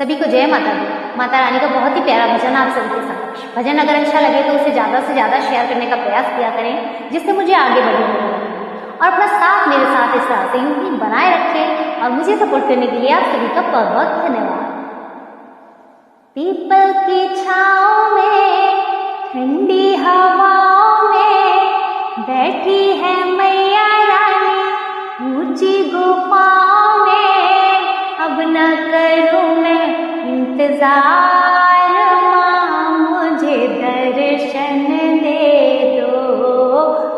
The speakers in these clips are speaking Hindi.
सभी को जय माता दी। माता रानी का बहुत ही प्यारा भजन आप सभी के समक्ष। भजन अगर अच्छा लगे तो उसे ज़्यादा से ज़्यादा शेयर करने का प्रयास किया करें, जिससे मुझे आगे बढ़ने में मदद मिले। और अपना साथ मेरे साथ इस तरह से यूं ही बनाए रखें और मुझे सपोर्ट करने के लिए आप सभी का बहुत बहुत धन्यवाद। पीपल की छाँव में ठंडी हवाओं में बैठी है मैया रानी ऊंची गुफाओं में। अब न करूं मैं इंतजार, माँ मुझे दर्शन दे दो।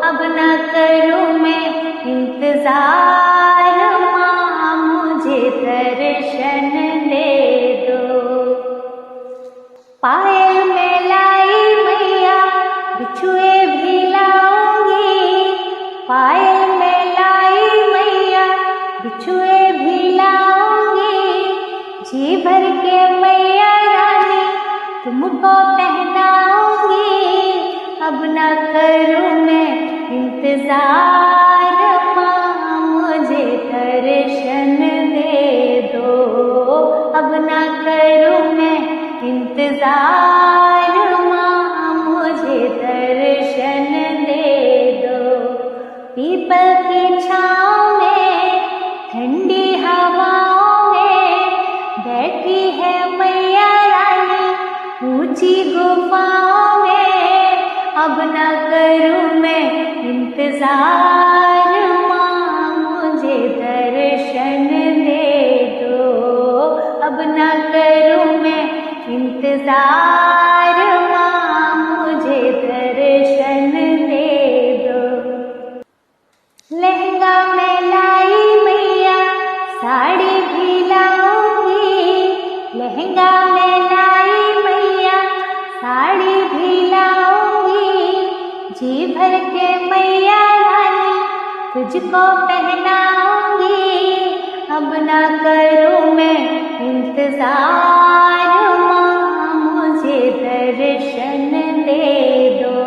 अब न करूं मैं इंतजार, माँ मुझे दर्शन दे दो। पायल में लाई मैया बिछुए भी लाऊंगी, पायल में लाई मैया बिछुए भी लाऊंगी। जी भर के मैया रानी तुमको पहनाऊंगी। अब न करूं मैं इंतजार, माँ मुझे दर्शन दे दो। अब न करूं मैं इंतजार, माँ मुझे दर्शन दे दो। पीपल की छाँव में ठंडी हवाओं में बैठी है मैया रानी ऊंची गुफाओं में। अब न करूं मैं इंतजार, माँ मुझे दर्शन दे दो। अब न करूं मैं इंतजार, माँ मुझे दर्शन दे दो। लहंगा में लाई मैया साड़ी भी लाऊंगी, लहंगा में लाई मैया साड़ी भी लाऊंगी। जी भर के मैया रानी तुझको पहनाऊंगी। अब न करूं मैं इंतजार, माँ मुझे दर्शन दे दो।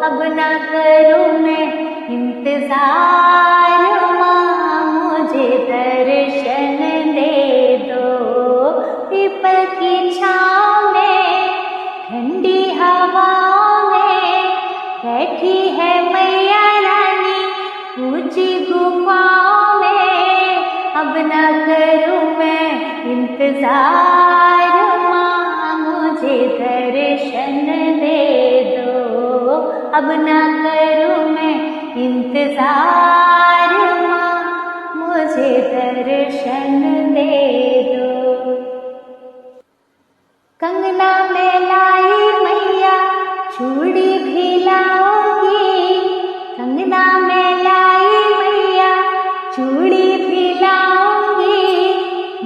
अब न करूं मैं इंतजार, माँ मुझे दर्शन दे दो। पीपल की छाँव में ठंडी हवाओं में बैठी है मैया रानी ऊंची गुफाओं में। अब न करूं मैं इंतजार, माँ मुझे दर्शन दे दो। अब न करूं मैं इंतजार, माँ मुझे दर्शन दे दो। कंगना में लाई मैया चूड़ी भी लाऊंगी, कंगना में लाई मैया चूड़ी भी लाऊंगी।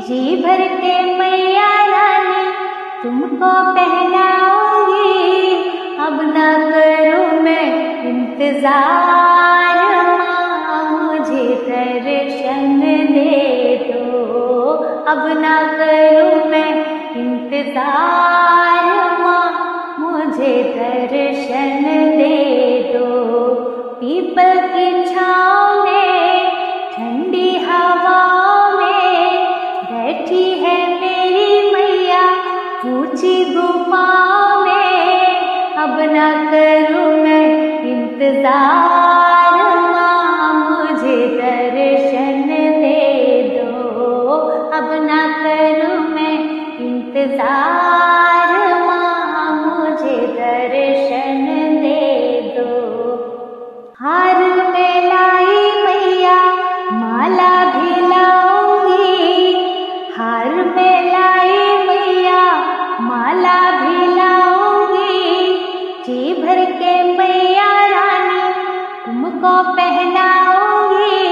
जी भर के मैया रानी तुमको पहनाऊंगी। अब न करूं मैं इंतजार, माँ मुझे दर्शन दे दो। अब न करूं मैं इंतजार, माँ मुझे दर्शन दे दो। पीपल की छाँव में ठंडी हवाओं में बैठी है मेरी मैया ऊंची गुफाओं में। अब न करूं मैं इंतजार, माँ मुझे दर्शन दे दो। अब न करूं मैं इंतजार, माँ मुझे दर्शन दे दो। हार में लाई मैया माला भी लाऊंगी, हार में लाई मैया माला भी लाऊंगी। जी भर के मैया रानी तुमको पहनाऊंगी।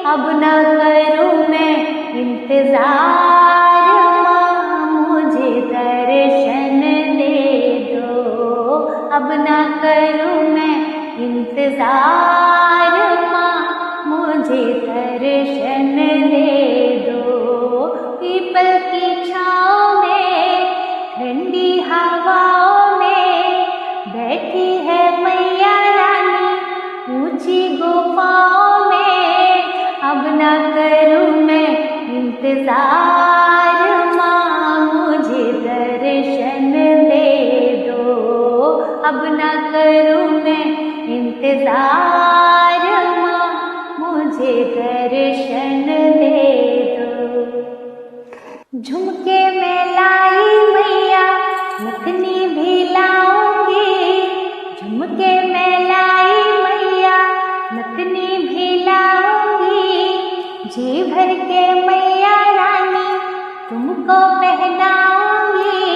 अब न करूं मैं इंतजार, माँ मुझे दर्शन दे दो। अब न करूं मैं इंतजार, माँ मुझे दर्शन दे दो। पीपल की छाँव में ठंडी हवाओं में बैठी है मैया रानी ऊंची गुफाओं में। अब न करूं मैं इंतजार, माँ इंतजार माँ, मुझे दर्शन दे दो। झुमके में लाई मैया, नथनी भी लाऊंगी। झुमके में लाई मैया, नथनी भी लाऊंगी। जी भर के मैया रानी तुमको पहनाऊंगी।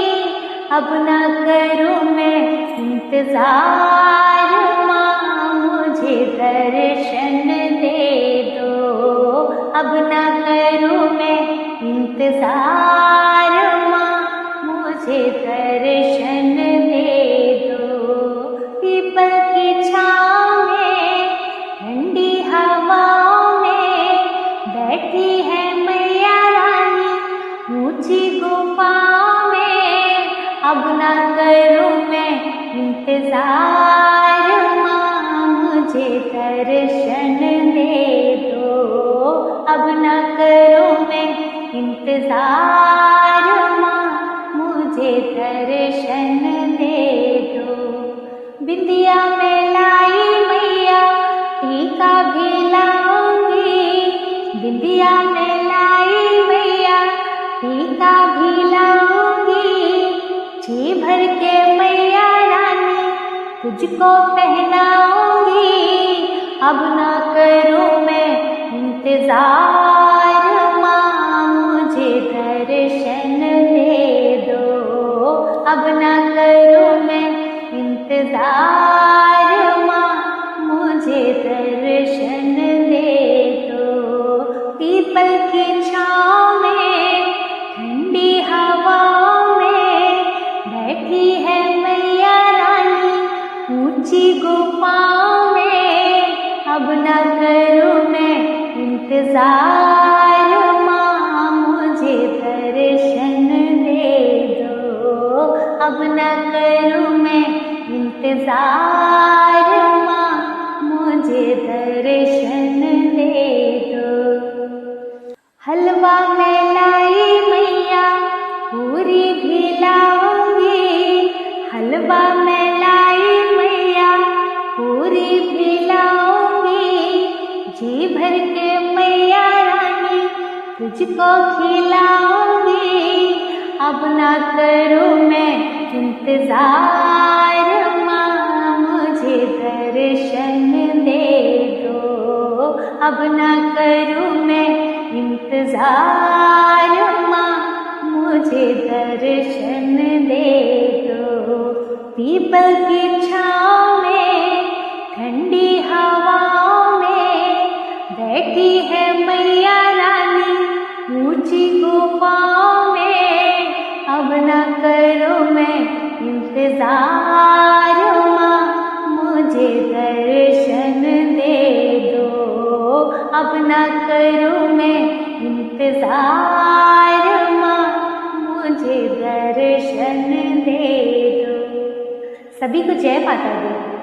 अब ना करूँ मैं इंतजार माँ, मुझे दर्शन दे दो। अब ना करूँ मैं इंतजार माँ, मुझे दर्शन दे दो। पीपल की छाँव में, ठंडी हवाओं में बैठी है मैया रानी ऊंची गुफाओं में। अब ना करूँ मैं इंतजार माँ, मुझे दर्शन दे दो। अब ना करूँ मैं इंतजार माँ, मुझे दर्शन दे दो। बिंदिया में लाई मैया, टीका भी लाऊंगी। बिंदिया में लाई मैया, टीका भी लाऊंगी। जी भर के मैया रानी तुझको पहनाऊंगी। अब ना करूँ मैं इंतजार माँ, मुझे दर्शन दे दो। अब ना करूँ मैं इंतजार माँ, मुझे दर्शन दे दो। पीपल की छाँव में, ठंडी हवाओं में बैठी है मैया रानी ऊंची गुफाओं में। अब ना करूँ मैं इंतजार माँ, मुझे दर्शन दे दो। अब ना करूँ मैं इंतजार माँ, मुझे दर्शन दे दो। हलवा में लाई मैया, पूरी भी लाऊंगी। हलवा में लाई मैया, पूरी भी लाऊंगी। जी भर के मैया रानी तुझको खिलाऊंगी। अब ना करूँ मैं इंतजार माँ, मुझे दर्शन दे दो। अब ना करूँ मैं इंतजार माँ, मुझे दर्शन दे दो। पीपल की छाँव में, ठंडी हवाओं में बैठी है मैया रानी ऊंची गुफाओं में। अब ना करूँ मैं इंतजार माँ, मुझे दर्शन दे दो। अब ना करूँ मैं इंतजार माँ, मुझे दर्शन दे दो। सभी को जय माता दी।